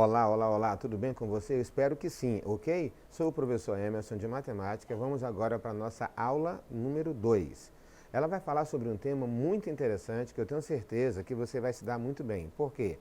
Olá, olá, olá, tudo bem com você? Eu espero que sim, ok? Sou o professor Emerson de Matemática. Vamos agora para a nossa aula número 2. Ela vai falar sobre um tema muito interessante que eu tenho certeza que você vai se dar muito bem. Por quê?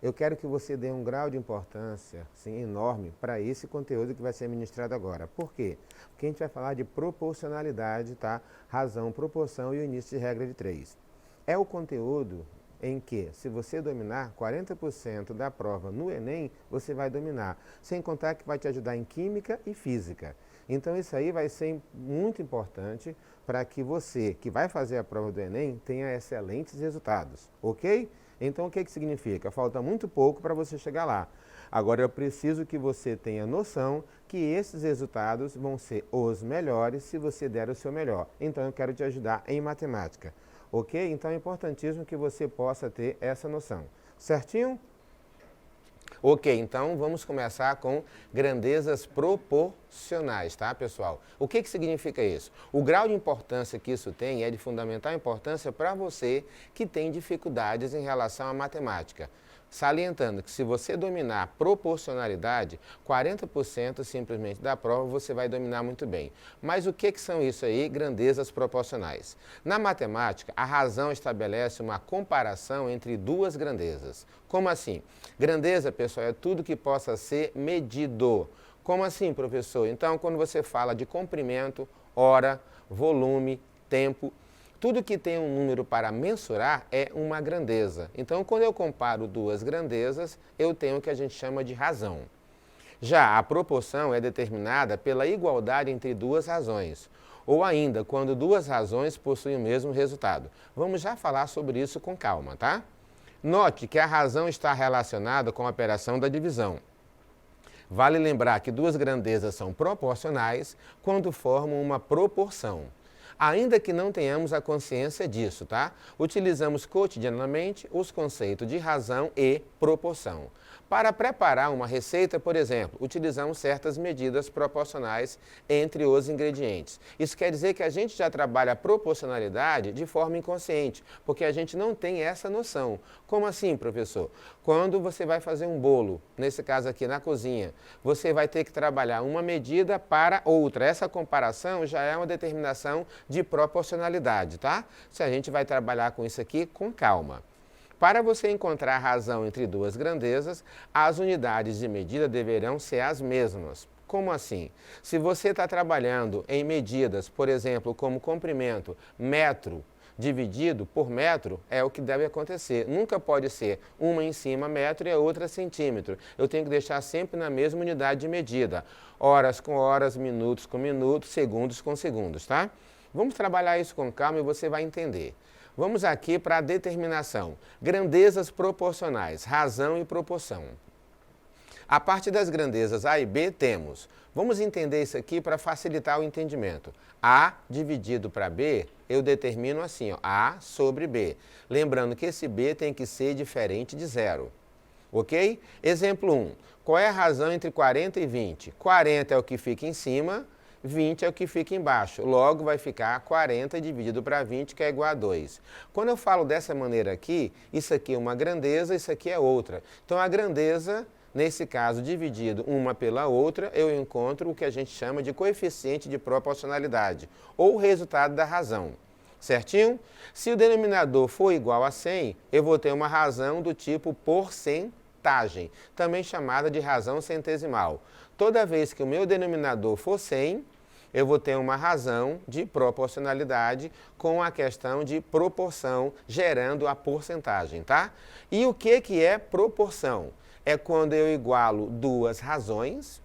Eu quero que você dê um grau de importância sim, enorme para esse conteúdo que vai ser ministrado agora. Por quê? Porque a gente vai falar de proporcionalidade, tá? Razão, proporção e o início de regra de 3. É o conteúdo em que, se você dominar 40% da prova no Enem, você vai dominar. Sem contar que vai te ajudar em Química e Física. Então, isso aí vai ser muito importante para que você, que vai fazer a prova do Enem, tenha excelentes resultados, ok? Então, o que significa? Falta muito pouco para você chegar lá. Agora, eu preciso que você tenha noção que esses resultados vão ser os melhores se você der o seu melhor. Então, eu quero te ajudar em matemática. Ok? Então é importantíssimo que você possa ter essa noção. Certinho? Ok, então vamos começar com grandezas proporcionais, tá, pessoal? O que significa isso? O grau de importância que isso tem é de fundamental importância para você que tem dificuldades em relação à matemática. Salientando que se você dominar proporcionalidade, 40% simplesmente da prova você vai dominar muito bem. Mas o que são isso aí, grandezas proporcionais? Na matemática, a razão estabelece uma comparação entre duas grandezas. Como assim? Grandeza, pessoal, é tudo que possa ser medido. Como assim, professor? Então, quando você fala de comprimento, hora, volume, tempo, tudo que tem um número para mensurar é uma grandeza. Então, quando eu comparo duas grandezas, eu tenho o que a gente chama de razão. Já a proporção é determinada pela igualdade entre duas razões, ou ainda quando duas razões possuem o mesmo resultado. Vamos já falar sobre isso com calma, tá? Note que a razão está relacionada com a operação da divisão. Vale lembrar que duas grandezas são proporcionais quando formam uma proporção. Ainda que não tenhamos a consciência disso, tá? Utilizamos cotidianamente os conceitos de razão e proporção. Para preparar uma receita, por exemplo, utilizamos certas medidas proporcionais entre os ingredientes. Isso quer dizer que a gente já trabalha a proporcionalidade de forma inconsciente, porque a gente não tem essa noção. Como assim, professor? Quando você vai fazer um bolo, nesse caso aqui na cozinha, você vai ter que trabalhar uma medida para outra. Essa comparação já é uma determinação de proporcionalidade, tá? Se a gente vai trabalhar com isso aqui com calma. Para você encontrar a razão entre duas grandezas, as unidades de medida deverão ser as mesmas. Como assim? Se você está trabalhando em medidas, por exemplo, como comprimento, metro dividido por metro, é o que deve acontecer. Nunca pode ser uma em cima metro e a outra centímetro. Eu tenho que deixar sempre na mesma unidade de medida. Horas com horas, minutos com minutos, segundos com segundos, tá? Vamos trabalhar isso com calma e você vai entender. Vamos aqui para a determinação. Grandezas proporcionais, razão e proporção. A partir das grandezas A e B temos. Vamos entender isso aqui para facilitar o entendimento. A dividido para B, eu determino assim, ó, A sobre B. Lembrando que esse B tem que ser diferente de zero. Ok? Exemplo 1. Qual é a razão entre 40 e 20? 40 é o que fica em cima, 20 é o que fica embaixo. Logo, vai ficar 40 dividido para 20, que é igual a 2. Quando eu falo dessa maneira aqui, isso aqui é uma grandeza, isso aqui é outra. Então, a grandeza, nesse caso, dividido uma pela outra, eu encontro o que a gente chama de coeficiente de proporcionalidade, ou resultado da razão. Certinho? Se o denominador for igual a 100, eu vou ter uma razão do tipo porcentagem, também chamada de razão centesimal. Toda vez que o meu denominador for 100, eu vou ter uma razão de proporcionalidade com a questão de proporção, gerando a porcentagem, tá? E o que é proporção? É quando eu igualo duas razões,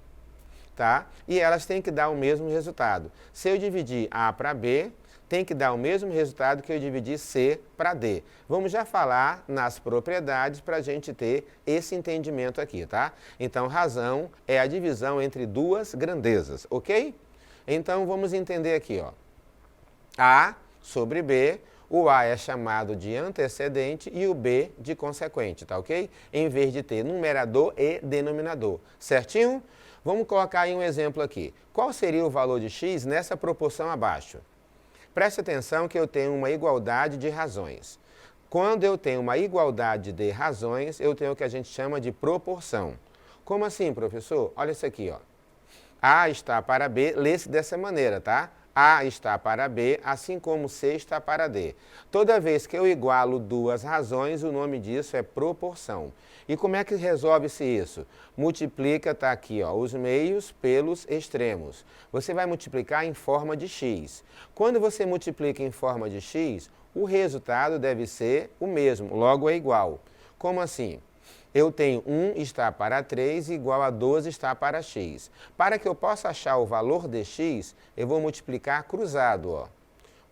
tá? E elas têm que dar o mesmo resultado. Se eu dividir A para B, tem que dar o mesmo resultado que eu dividir C para D. Vamos já falar nas propriedades para a gente ter esse entendimento aqui, tá? Então, razão é a divisão entre duas grandezas, ok? Então, vamos entender aqui, ó. A sobre B, o A é chamado de antecedente e o B de consequente, tá ok? Em vez de ter numerador e denominador, certinho? Vamos colocar aí um exemplo aqui. Qual seria o valor de x nessa proporção abaixo? Preste atenção que eu tenho uma igualdade de razões. Quando eu tenho uma igualdade de razões, eu tenho o que a gente chama de proporção. Como assim, professor? Olha isso aqui, ó. A está para B, lê-se dessa maneira, tá? A está para B, assim como C está para D. Toda vez que eu igualo duas razões, o nome disso é proporção. E como é que resolve-se isso? Multiplica, tá aqui, ó, os meios pelos extremos. Você vai multiplicar em forma de x. Quando você multiplica em forma de x, o resultado deve ser o mesmo, logo é igual. Como assim? Eu tenho 1 está para 3 igual a 12 está para x. Para que eu possa achar o valor de x, eu vou multiplicar cruzado, ó.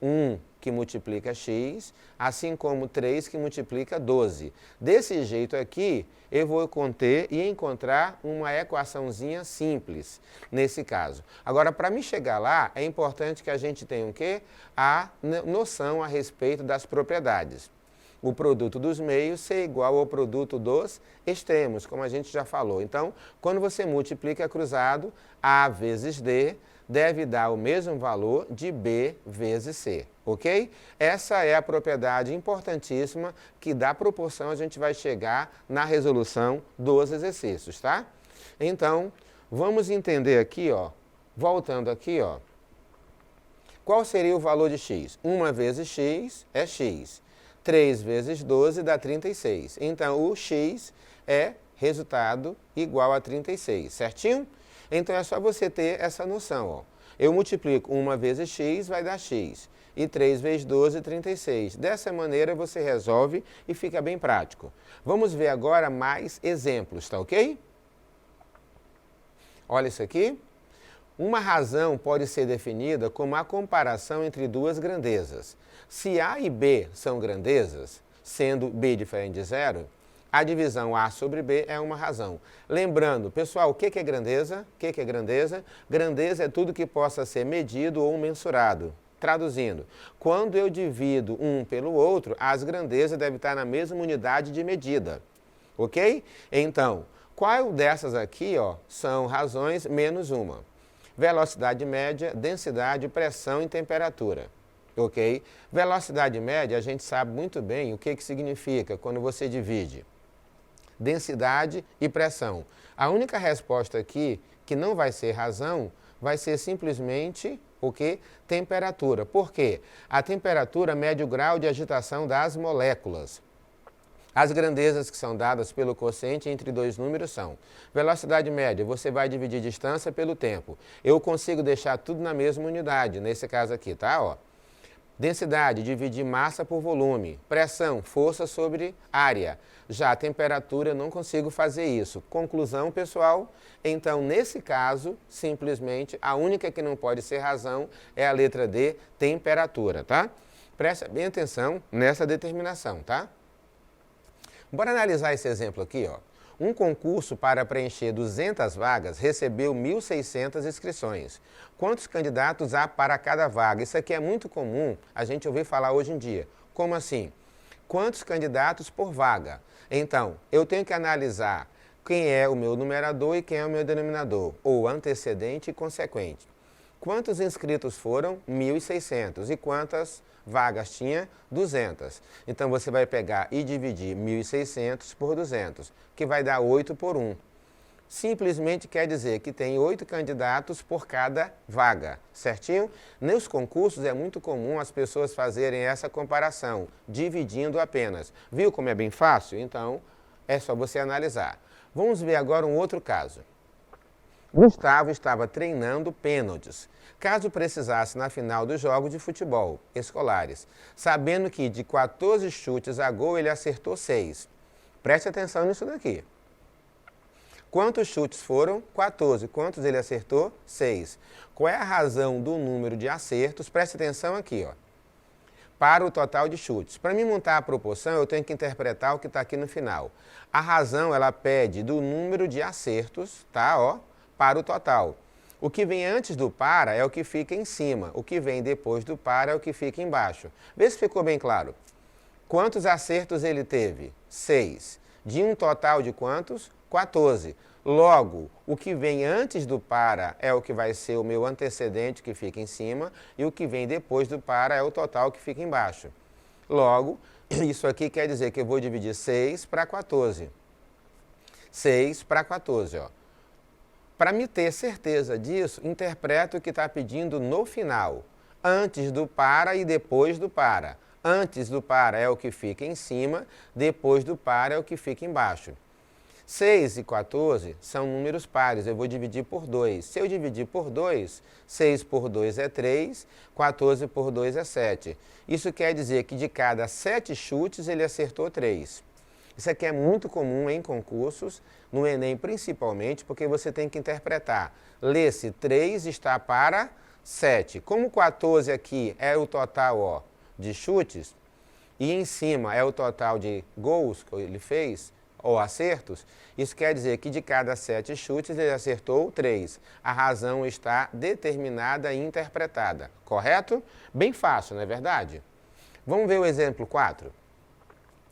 1 que multiplica x, assim como 3 que multiplica 12. Desse jeito aqui, eu vou conter e encontrar uma equaçãozinha simples, nesse caso. Agora, para me chegar lá, é importante que a gente tenha o quê? A noção a respeito das propriedades. O produto dos meios ser igual ao produto dos extremos, como a gente já falou. Então, quando você multiplica cruzado, A vezes D deve dar o mesmo valor de B vezes C, ok? Essa é a propriedade importantíssima que da proporção a gente vai chegar na resolução dos exercícios, tá? Então, vamos entender aqui, ó, voltando aqui, ó, qual seria o valor de x? 1 vezes x é x. 3 vezes 12 dá 36. Então, o x é resultado igual a 36, certinho? Então, é só você ter essa noção, ó. Eu multiplico 1 vezes x, vai dar x. E 3 vezes 12, 36. Dessa maneira, você resolve e fica bem prático. Vamos ver agora mais exemplos, tá ok? Olha isso aqui. Uma razão pode ser definida como a comparação entre duas grandezas. Se A e B são grandezas, sendo B diferente de zero, a divisão A sobre B é uma razão. Lembrando, pessoal, o que é grandeza? O que é grandeza? Grandeza é tudo que possa ser medido ou mensurado. Traduzindo, quando eu divido um pelo outro, as grandezas devem estar na mesma unidade de medida. Ok? Então, qual dessas aqui, ó, são razões menos uma? Velocidade média, densidade, pressão e temperatura. Ok? Velocidade média, a gente sabe muito bem o que significa quando você divide densidade e pressão. A única resposta aqui, que não vai ser razão, vai ser simplesmente o quê? Temperatura. Por quê? A temperatura mede o grau de agitação das moléculas. As grandezas que são dadas pelo quociente entre dois números são velocidade média, você vai dividir distância pelo tempo. Eu consigo deixar tudo na mesma unidade, nesse caso aqui, tá? Ó. Densidade, dividir massa por volume. Pressão, força sobre área. Já a temperatura, eu não consigo fazer isso. Conclusão, pessoal, então, nesse caso, simplesmente, a única que não pode ser razão é a letra D, temperatura, tá? Preste bem atenção nessa determinação, tá? Bora analisar esse exemplo aqui, ó. Um concurso para preencher 200 vagas recebeu 1.600 inscrições. Quantos candidatos há para cada vaga? Isso aqui é muito comum a gente ouvir falar hoje em dia. Como assim? Quantos candidatos por vaga? Então, eu tenho que analisar quem é o meu numerador e quem é o meu denominador, ou antecedente e consequente. Quantos inscritos foram? 1.600. E quantas vagas tinha? 200. Então, você vai pegar e dividir 1.600 por 200, que vai dar 8 por 1. Simplesmente quer dizer que tem 8 candidatos por cada vaga, certinho? Nos concursos é muito comum as pessoas fazerem essa comparação, dividindo apenas. Viu como é bem fácil? Então, é só você analisar. Vamos ver agora um outro caso. Gustavo estava treinando pênaltis, caso precisasse na final dos jogos de futebol escolares, sabendo que de 14 chutes a gol ele acertou 6. Preste atenção nisso daqui. Quantos chutes foram? 14. Quantos ele acertou? 6. Qual é a razão do número de acertos? Preste atenção aqui, ó. Para o total de chutes. Para mim montar a proporção, eu tenho que interpretar o que está aqui no final. A razão, ela pede do número de acertos, tá, ó, para o total. O que vem antes do para é o que fica em cima. O que vem depois do para é o que fica embaixo. Vê se ficou bem claro. Quantos acertos ele teve? 6. De um total de quantos? 14. Logo, o que vem antes do para é o que vai ser o meu antecedente, que fica em cima, e o que vem depois do para é o total, que fica embaixo. Logo, isso aqui quer dizer que eu vou dividir 6 para 14. 6 para 14, ó. Para me ter certeza disso, interpreto o que está pedindo no final. Antes do para e depois do para. Antes do para é o que fica em cima, depois do para é o que fica embaixo. 6 e 14 são números pares, eu vou dividir por 2. Se eu dividir por 2, 6 por 2 é 3, 14 por 2 é 7. Isso quer dizer que de cada 7 chutes ele acertou 3. Isso aqui é muito comum em concursos, no Enem principalmente, porque você tem que interpretar. Lê-se 3 está para 7. Como 14 aqui é o total, ó, de chutes, e em cima é o total de gols que ele fez, ou acertos, isso quer dizer que de cada 7 chutes ele acertou 3. A razão está determinada e interpretada, correto? Bem fácil, não é verdade? Vamos ver o exemplo 4.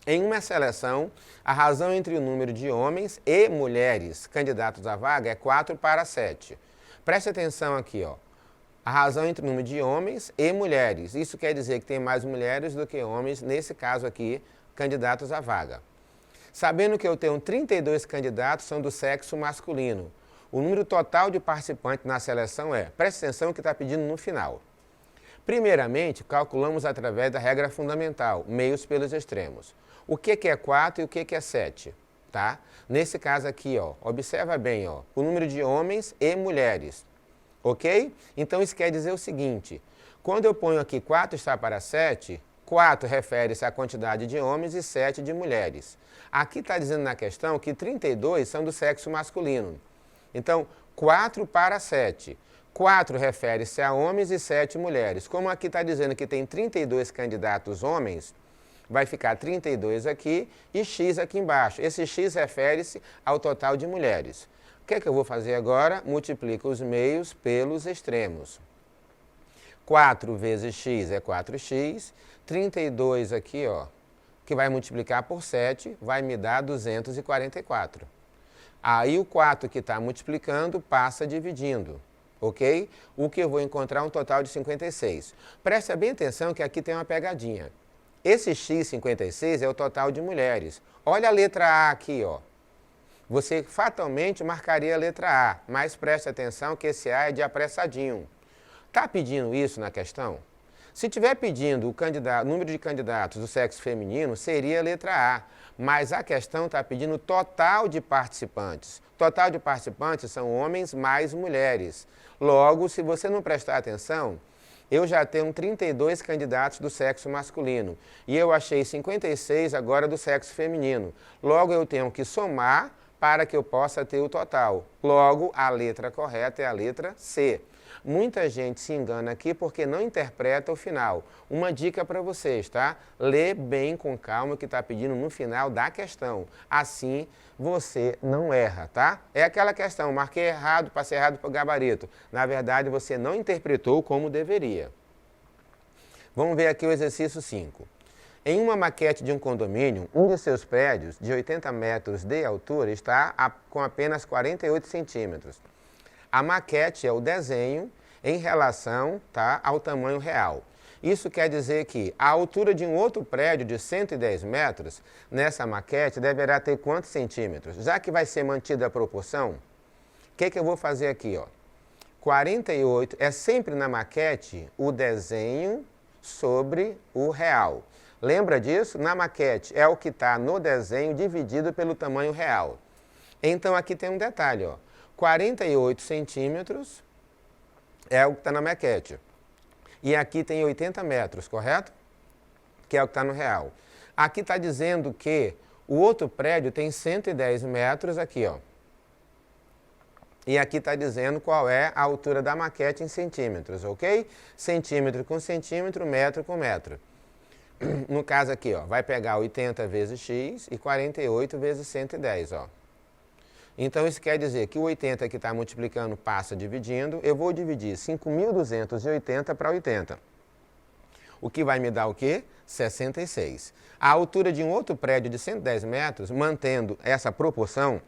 Em uma seleção, a razão entre o número de homens e mulheres candidatos à vaga é 4 para 7. Preste atenção aqui, ó. A razão entre o número de homens e mulheres. Isso quer dizer que tem mais mulheres do que homens, nesse caso aqui, candidatos à vaga. Sabendo que eu tenho 32 candidatos, são do sexo masculino. O número total de participantes na seleção é, preste atenção que está pedindo no final. Primeiramente, calculamos através da regra fundamental, meios pelos extremos. O que é 4 e o que é 7? Tá? Nesse caso aqui, ó, observa bem, ó, o número de homens e mulheres. Ok? Então isso quer dizer o seguinte, quando eu ponho aqui 4 está para 7, 4 refere-se à quantidade de homens e 7 de mulheres. Aqui está dizendo na questão que 32 são do sexo masculino. Então, 4 para 7. 4 refere-se a homens e 7 mulheres. Como aqui está dizendo que tem 32 candidatos homens, vai ficar 32 aqui e x aqui embaixo. Esse x refere-se ao total de mulheres. O que é que eu vou fazer agora? Multiplico os meios pelos extremos. 4 vezes x é 4x, 32 aqui, ó, que vai multiplicar por 7, vai me dar 244. Aí o 4 que está multiplicando passa dividindo, ok? O que eu vou encontrar um total de 56. Presta bem atenção que aqui tem uma pegadinha. Esse x 56 é o total de mulheres. Olha a letra A aqui, ó. Você fatalmente marcaria a letra A, mas preste atenção que esse A é de apressadinho. Está pedindo isso na questão? Se estiver pedindo o número de candidatos do sexo feminino, seria a letra A. Mas a questão está pedindo o total de participantes. Total de participantes são homens mais mulheres. Logo, se você não prestar atenção, eu já tenho 32 candidatos do sexo masculino. E eu achei 56 agora do sexo feminino. Logo, eu tenho que somar para que eu possa ter o total. Logo, a letra correta é a letra C. Muita gente se engana aqui porque não interpreta o final. Uma dica para vocês, tá? Lê bem com calma o que está pedindo no final da questão. Assim, você não erra, tá? É aquela questão, marquei errado, passei errado para o gabarito. Na verdade, você não interpretou como deveria. Vamos ver aqui o exercício 5. Em uma maquete de um condomínio, um de seus prédios, de 80 metros de altura, está com apenas 48 centímetros. A maquete é o desenho em relação, tá, ao tamanho real. Isso quer dizer que a altura de um outro prédio de 110 metros, nessa maquete, deverá ter quantos centímetros? Já que vai ser mantida a proporção, o que eu vou fazer aqui? Ó? 48 é sempre na maquete o desenho sobre o real. Lembra disso? Na maquete é o que está no desenho dividido pelo tamanho real. Então aqui tem um detalhe, ó. 48 centímetros é o que está na maquete. E aqui tem 80 metros, correto? Que é o que está no real. Aqui está dizendo que o outro prédio tem 110 metros aqui, ó. E aqui está dizendo qual é a altura da maquete em centímetros, ok? Centímetro com centímetro, metro com metro. No caso aqui, ó, vai pegar 80 vezes x e 48 vezes 110, ó. Então, isso quer dizer que o 80 que está multiplicando passa dividindo. Eu vou dividir 5.280 para 80. O que vai me dar o quê? 66. A altura de um outro prédio de 110 metros, mantendo essa proporção,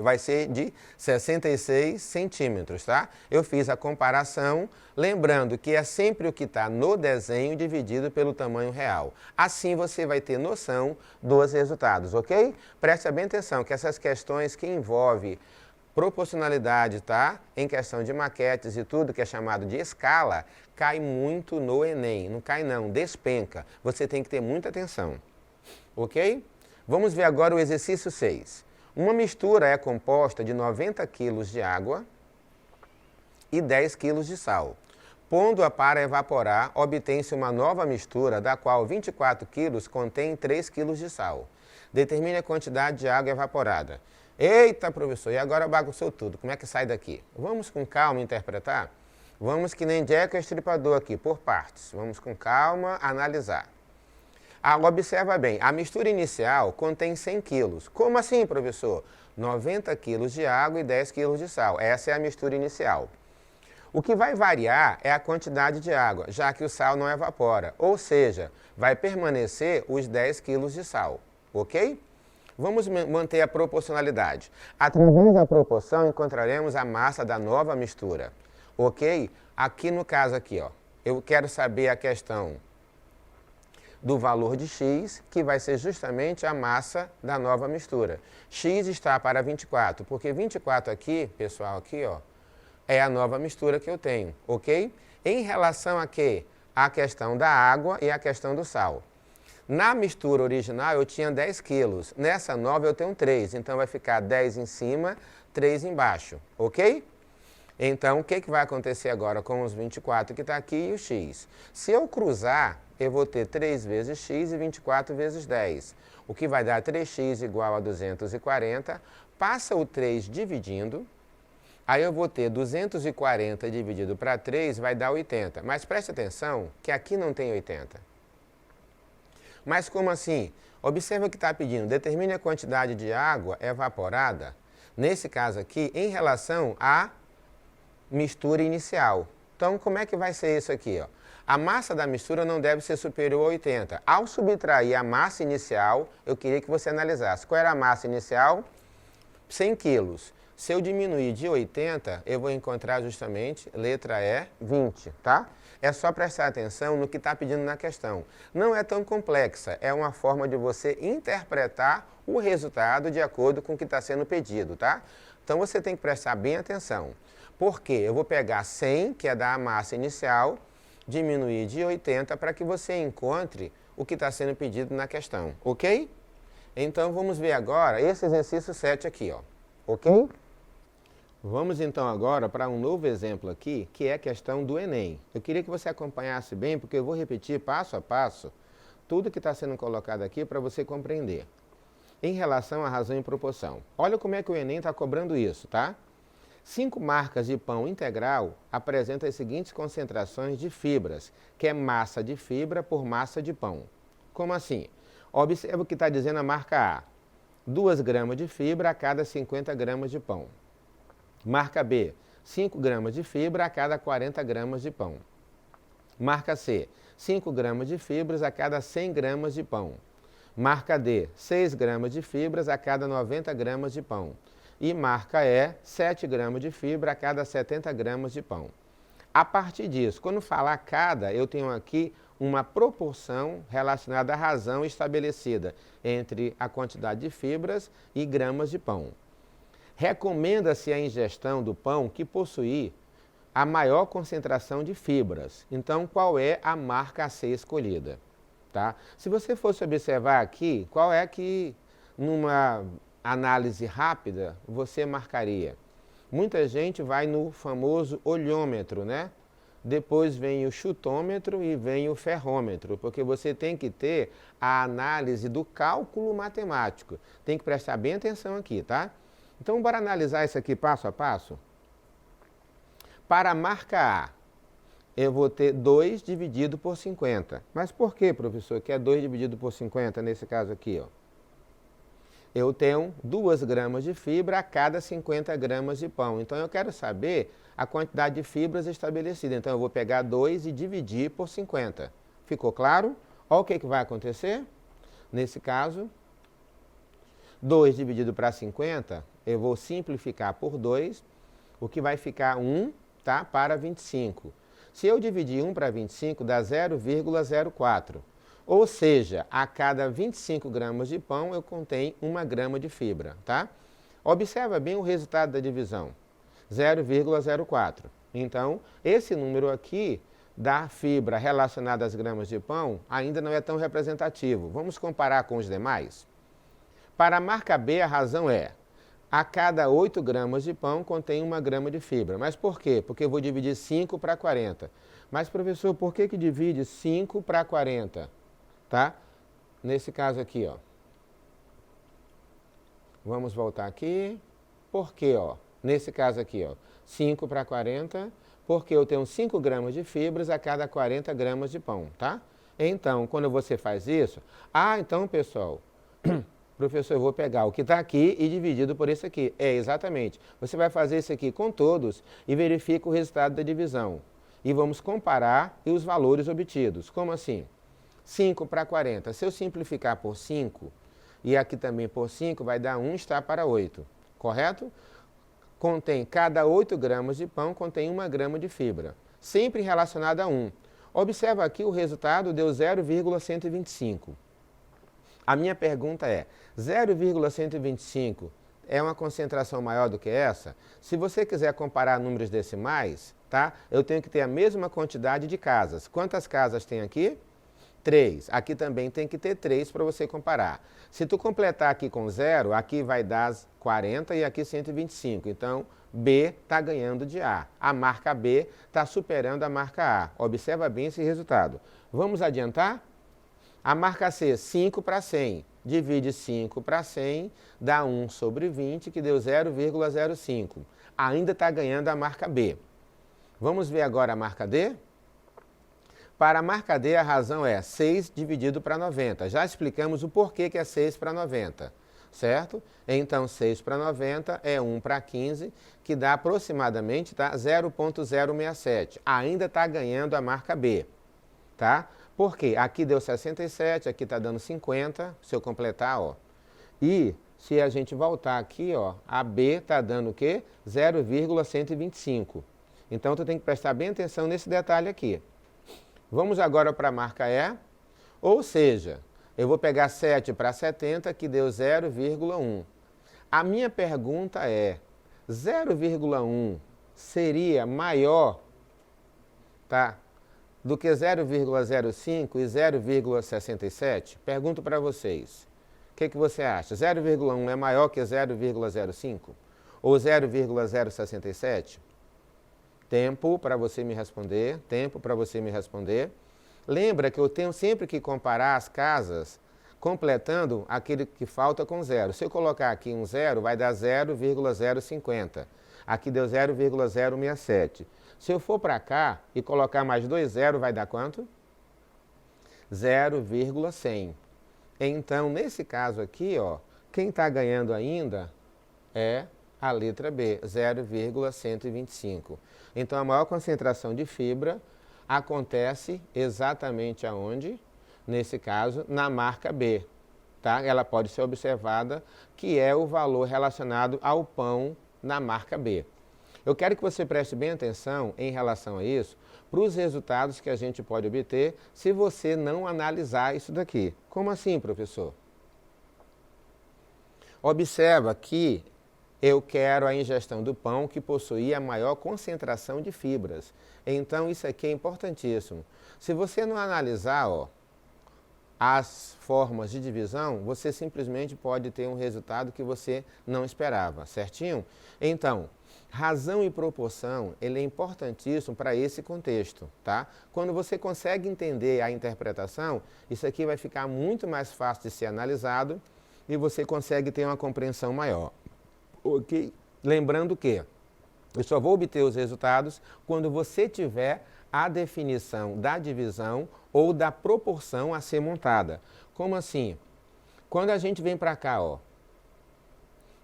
vai ser de 66 centímetros, tá? Eu fiz a comparação, lembrando que é sempre o que está no desenho dividido pelo tamanho real. Assim você vai ter noção dos resultados, ok? Preste bem atenção que essas questões que envolvem proporcionalidade, tá? Em questão de maquetes e tudo que é chamado de escala, cai muito no Enem. Não cai não, despenca. Você tem que ter muita atenção, ok? Vamos ver agora o exercício 6. Uma mistura é composta de 90 kg de água e 10 kg de sal. Pondo-a para evaporar, obtém-se uma nova mistura, da qual 24 kg contém 3 kg de sal. Determine a quantidade de água evaporada. Eita, professor, e agora bagunçou tudo. Como é que sai daqui? Vamos com calma interpretar? Vamos que nem Jack o Estripador aqui, por partes. Vamos com calma analisar. Observa bem, a mistura inicial contém 100 quilos. Como assim, professor? 90 quilos de água e 10 quilos de sal. Essa é a mistura inicial. O que vai variar é a quantidade de água, já que o sal não evapora. Ou seja, vai permanecer os 10 quilos de sal, ok? Vamos manter a proporcionalidade. Através da proporção, encontraremos a massa da nova mistura, ok? Aqui no caso aqui, ó, eu quero saber a questão do valor de x, que vai ser justamente a massa da nova mistura. X está para 24, porque 24 aqui, pessoal, aqui, ó, é a nova mistura que eu tenho, ok? Em relação a quê? A questão da água e a questão do sal. Na mistura original eu tinha 10 quilos, nessa nova eu tenho 3, então vai ficar 10 em cima, 3 embaixo, ok? Então, o que vai acontecer agora com os 24 que está aqui e o x? Se eu cruzar, eu vou ter 3 vezes x e 24 vezes 10, o que vai dar 3x igual a 240, passa o 3 dividindo, aí eu vou ter 240 dividido para 3 vai dar 80, mas preste atenção que aqui não tem 80. Mas como assim? Observa o que está pedindo, determine a quantidade de água evaporada, nesse caso aqui, em relação à mistura inicial. Então, como é que vai ser isso aqui? Ó? A massa da mistura não deve ser superior a 80. Ao subtrair a massa inicial, eu queria que você analisasse. Qual era a massa inicial? 100 quilos. Se eu diminuir de 80, eu vou encontrar justamente, letra E, 20, tá? É só prestar atenção no que está pedindo na questão. Não é tão complexa, é uma forma de você interpretar o resultado de acordo com o que está sendo pedido, tá? Então você tem que prestar bem atenção. Porque eu vou pegar 100, que é da massa inicial, diminuir de 80 para que você encontre o que está sendo pedido na questão, ok? Então vamos ver agora esse exercício 7 aqui, ó, ok? Vamos então agora para um novo exemplo aqui, que é a questão do Enem. Eu queria que você acompanhasse bem, porque eu vou repetir passo a passo tudo que está sendo colocado aqui para você compreender. Em relação à razão e proporção. Olha como é que o Enem está cobrando isso, tá? 5 marcas de pão integral apresentam as seguintes concentrações de fibras, que é massa de fibra por massa de pão. Como assim? Observa o que está dizendo a marca A. 2 gramas de fibra a cada 50 gramas de pão. Marca B, 5 gramas de fibra a cada 40 gramas de pão. Marca C, 5 gramas de fibras a cada 100 gramas de pão. Marca D, 6 gramas de fibras a cada 90 gramas de pão. E marca E, 7 gramas de fibra a cada 70 gramas de pão. A partir disso, quando falar cada, eu tenho aqui uma proporção relacionada à razão estabelecida entre a quantidade de fibras e gramas de pão. Recomenda-se a ingestão do pão que possuir a maior concentração de fibras. Então, qual é a marca a ser escolhida? Tá? Se você fosse observar aqui, qual é que, numa análise rápida, você marcaria? Muita gente vai no famoso olhômetro, né? Depois vem o chutômetro e vem o ferrômetro, porque você tem que ter a análise do cálculo matemático. Tem que prestar bem atenção aqui, tá? Então, bora analisar isso aqui passo a passo? Para a marca A, eu vou ter 2 dividido por 50. Mas por que, professor, que é 2 dividido por 50 nesse caso aqui? Ó? Eu tenho 2 gramas de fibra a cada 50 gramas de pão. Então, eu quero saber a quantidade de fibras estabelecida. Então, eu vou pegar 2 e dividir por 50. Ficou claro? Olha o que vai acontecer. Nesse caso, 2 dividido para 50 eu vou simplificar por 2, o que vai ficar 1, tá, para 25. Se eu dividir 1 para 25, dá 0,04. Ou seja, a cada 25 gramas de pão eu contém 1 grama de fibra, tá? Observa bem o resultado da divisão, 0,04. Então, esse número aqui da fibra relacionada às gramas de pão ainda não é tão representativo. Vamos comparar com os demais? Para a marca B, a razão é: a cada 8 gramas de pão contém 1 grama de fibra. Mas por quê? Porque eu vou dividir 5 para 40. Mas, professor, por que divide 5 para 40? Tá? Nesse caso aqui, ó. Vamos voltar aqui. Por quê, ó? Nesse caso aqui, ó. 5 para 40, porque eu tenho 5 gramas de fibras a cada 40 gramas de pão, tá? Então, quando você faz isso... então, pessoal... Professor, eu vou pegar o que está aqui e dividido por esse aqui. Exatamente. Você vai fazer isso aqui com todos e verifica o resultado da divisão. E vamos comparar os valores obtidos. Como assim? 5 para 40. Se eu simplificar por 5, e aqui também por 5, vai dar 1 está para 8. Correto? Contém, cada 8 gramas de pão contém 1 grama de fibra. Sempre relacionado a 1. Observa aqui o resultado deu 0,125. A minha pergunta é, 0,125 é uma concentração maior do que essa? Se você quiser comparar números decimais, tá? Eu tenho que ter a mesma quantidade de casas. Quantas casas tem aqui? 3. Aqui também tem que ter 3 para você comparar. Se tu completar aqui com 0, aqui vai dar 40 e aqui 125. Então, B está ganhando de A. A marca B está superando a marca A. Observa bem esse resultado. Vamos adiantar? A marca C, 5 para 100. Divide 5 para 100, dá 1 sobre 20, que deu 0,05. Ainda está ganhando a marca B. Vamos ver agora a marca D? Para a marca D, a razão é 6 dividido para 90. Já explicamos o porquê que é 6 para 90, certo? Então, 6 para 90 é 1 para 15, que dá aproximadamente, tá, 0,067. Ainda está ganhando a marca B, tá? Por quê? Aqui deu 67, aqui está dando 50, se eu completar, ó. E se a gente voltar aqui, ó, a B está dando o quê? 0,125. Então, tu tem que prestar bem atenção nesse detalhe aqui. Vamos agora para a marca E, ou seja, eu vou pegar 7 para 70, que deu 0,1. A minha pergunta é, 0,1 seria maior, tá, do que 0,05 e 0,67? Pergunto para vocês. O que você acha? 0,1 é maior que 0,05? Ou 0,067? Tempo para você me responder. Tempo para você me responder. Lembra que eu tenho sempre que comparar as casas completando aquele que falta com 0. Se eu colocar aqui um 0, vai dar 0,050. Aqui deu 0,067. Se eu for para cá e colocar mais 2 zeros, vai dar quanto? 0,100. Então, nesse caso aqui, ó, quem está ganhando ainda é a letra B, 0,125. Então, a maior concentração de fibra acontece exatamente aonde? Nesse caso, na marca B. Tá? Ela pode ser observada, que é o valor relacionado ao pão na marca B. Eu quero que você preste bem atenção em relação a isso, para os resultados que a gente pode obter se você não analisar isso daqui. Como assim, professor? Observa que eu quero a ingestão do pão que possuía a maior concentração de fibras. Então, isso aqui é importantíssimo. Se você não analisar, ó, as formas de divisão, você simplesmente pode ter um resultado que você não esperava, certinho? Então, razão e proporção, ele é importantíssimo para esse contexto, tá? Quando você consegue entender a interpretação, isso aqui vai ficar muito mais fácil de ser analisado e você consegue ter uma compreensão maior. Ok? Lembrando que eu só vou obter os resultados quando você tiver a definição da divisão ou da proporção a ser montada. Como assim? Quando a gente vem para cá, ó,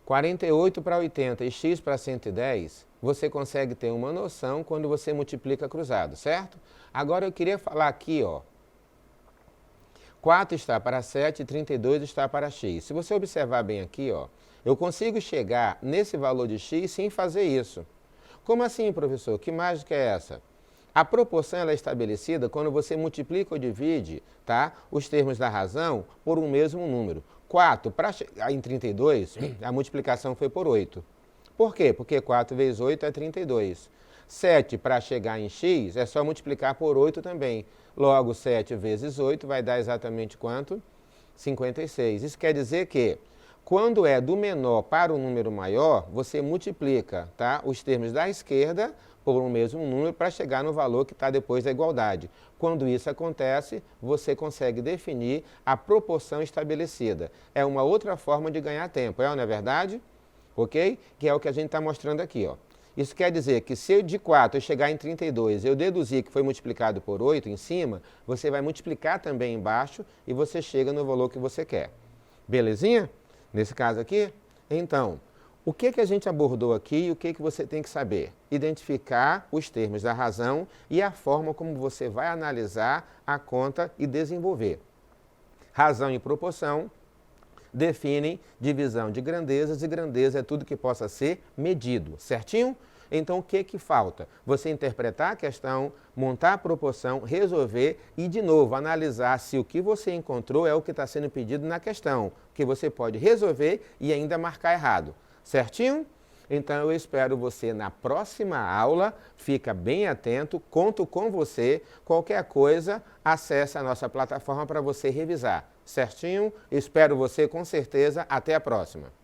48 para 80 e x para 110, você consegue ter uma noção quando você multiplica cruzado, certo? Agora eu queria falar aqui, ó, 4 está para 7 e 32 está para x. Se você observar bem aqui, ó, eu consigo chegar nesse valor de x sem fazer isso. Como assim, professor? Que mágica é essa? A proporção ela é estabelecida quando você multiplica ou divide, tá, os termos da razão por um mesmo número. 4 para chegar em 32, a multiplicação foi por 8. Por quê? Porque 4 vezes 8 é 32. 7 para chegar em x é só multiplicar por 8 também. Logo, 7 vezes 8 vai dar exatamente quanto? 56. Isso quer dizer que, quando é do menor para o número maior, você multiplica, tá, os termos da esquerda por um mesmo número para chegar no valor que está depois da igualdade. Quando isso acontece, você consegue definir a proporção estabelecida. É uma outra forma de ganhar tempo, não é verdade? Ok? Que é o que a gente está mostrando aqui, ó. Isso quer dizer que se de 4 eu chegar em 32, eu deduzir que foi multiplicado por 8 em cima, você vai multiplicar também embaixo e você chega no valor que você quer. Belezinha? Nesse caso aqui? Então, o que a gente abordou aqui e o que você tem que saber? Identificar os termos da razão e a forma como você vai analisar a conta e desenvolver. Razão e proporção definem divisão de grandezas e grandeza é tudo que possa ser medido, certinho? Então o que falta? Você interpretar a questão, montar a proporção, resolver e de novo analisar se o que você encontrou é o que está sendo pedido na questão, que você pode resolver e ainda marcar errado, certinho? Então eu espero você na próxima aula, fica bem atento, conto com você, qualquer coisa, acesse a nossa plataforma para você revisar, certinho? Espero você com certeza, até a próxima.